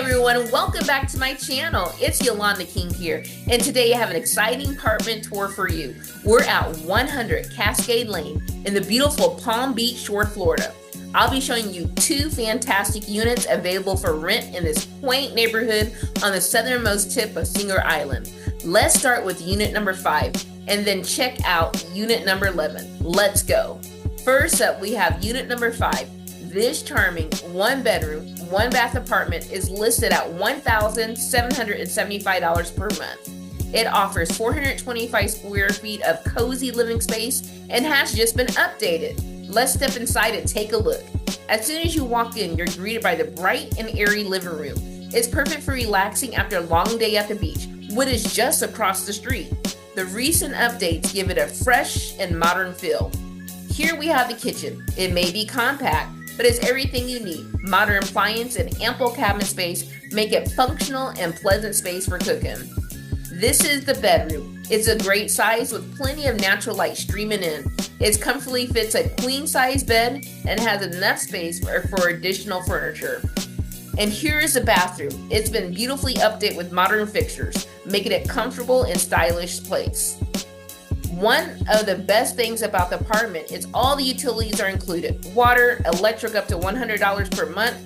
everyone, welcome back to my channel. It's Yolanda King here, and today I have an exciting apartment tour for you. We're at 100 Cascade Lane in the beautiful Palm Beach Shore, Florida. I'll be showing you two fantastic units available for rent in this quaint neighborhood on the southernmost tip of Singer Island. Let's start with unit number 5 and then check out unit number 11. Let's go. First up, we have unit number 5. This charming one-bedroom, one-bath apartment is listed at $1,775 per month. It offers 425 square feet of cozy living space and has just been updated. Let's step inside and take a look. As soon as you walk in, you're greeted by the bright and airy living room. It's perfect for relaxing after a long day at the beach, which is just across the street. The recent updates give it a fresh and modern feel. Here we have the kitchen. It may be compact, but it's everything you need. Modern appliance and ample cabinet space make it functional and pleasant space for cooking. This is the bedroom. It's a great size with plenty of natural light streaming in. It comfortably fits a queen size bed and has enough space for additional furniture. And here is the bathroom. It's been beautifully updated with modern fixtures, making it comfortable and stylish place. One of the best things about the apartment is all the utilities are included. Water, electric up to $100 per month,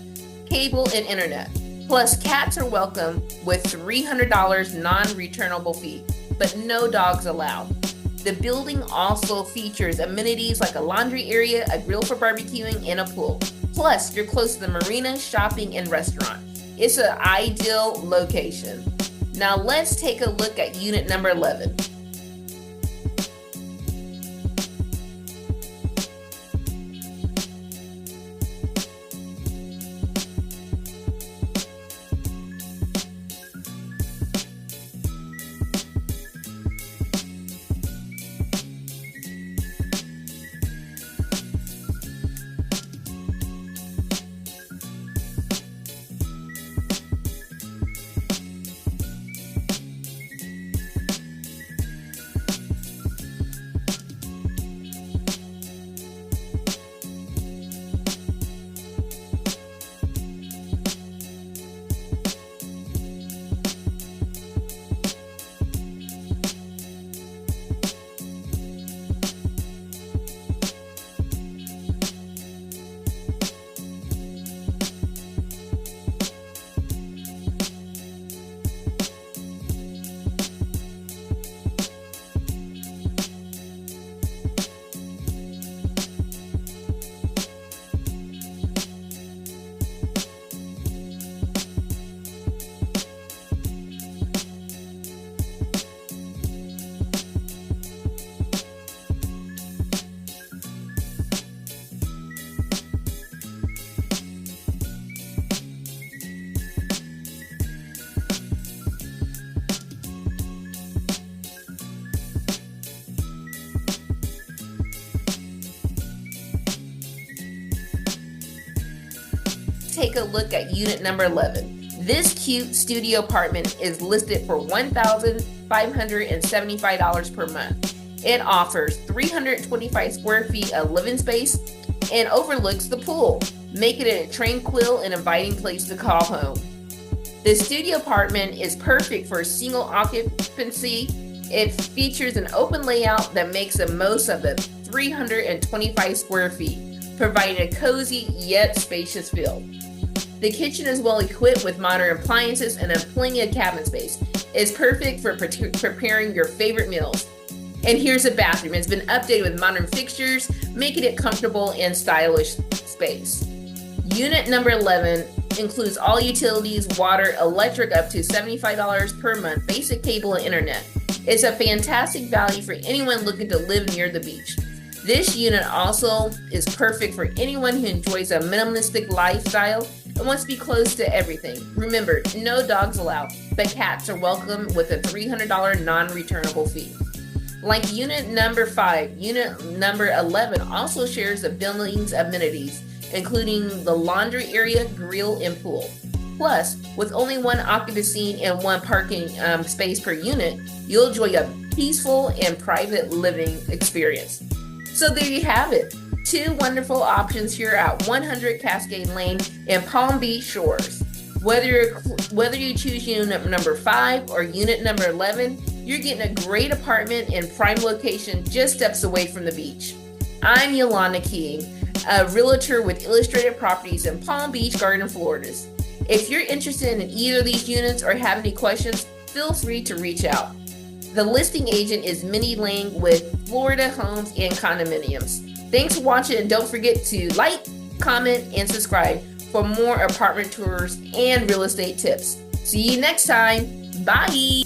cable, and internet. Plus, cats are welcome with $300 non-returnable fee, but no dogs allowed. The building also features amenities like a laundry area, a grill for barbecuing, and a pool. Plus, you're close to the marina, shopping, and restaurant. It's an ideal location. Now let's take a look at unit number 11. Take a look at unit number 11. This cute studio apartment is listed for $1,575 per month. It offers 325 square feet of living space and overlooks the pool, making it a tranquil and inviting place to call home. The studio apartment is perfect for single occupancy. It features an open layout that makes the most of the 325 square feet, providing a cozy yet spacious feel. The kitchen is well equipped with modern appliances and plenty of cabinet space. It's perfect for preparing your favorite meals. And here's the bathroom. It's been updated with modern fixtures, making it comfortable and stylish space. Unit number 11 includes all utilities, water, electric up to $75 per month, basic cable, and internet. It's a fantastic value for anyone looking to live near the beach. This unit also is perfect for anyone who enjoys a minimalistic lifestyle and wants to be close to everything. Remember, no dogs allowed, but cats are welcome with a $300 non-returnable fee. Like unit number 5, unit number 11 also shares the building's amenities, including the laundry area, grill, and pool. Plus, with only one occupancy and one parking space per unit, you'll enjoy a peaceful and private living experience. So there you have it. Two wonderful options here at 100 Cascade Lane in Palm Beach Shores. Whether you choose unit number 5 or unit number 11, you're getting a great apartment in prime location just steps away from the beach. I'm Yolanda King, a realtor with Illustrated Properties in Palm Beach, Garden, Florida. If you're interested in either of these units or have any questions, feel free to reach out. The listing agent is Minnie Lang with Florida Homes and Condominiums. Thanks for watching, and don't forget to like, comment, and subscribe for more apartment tours and real estate tips. See you next time. Bye.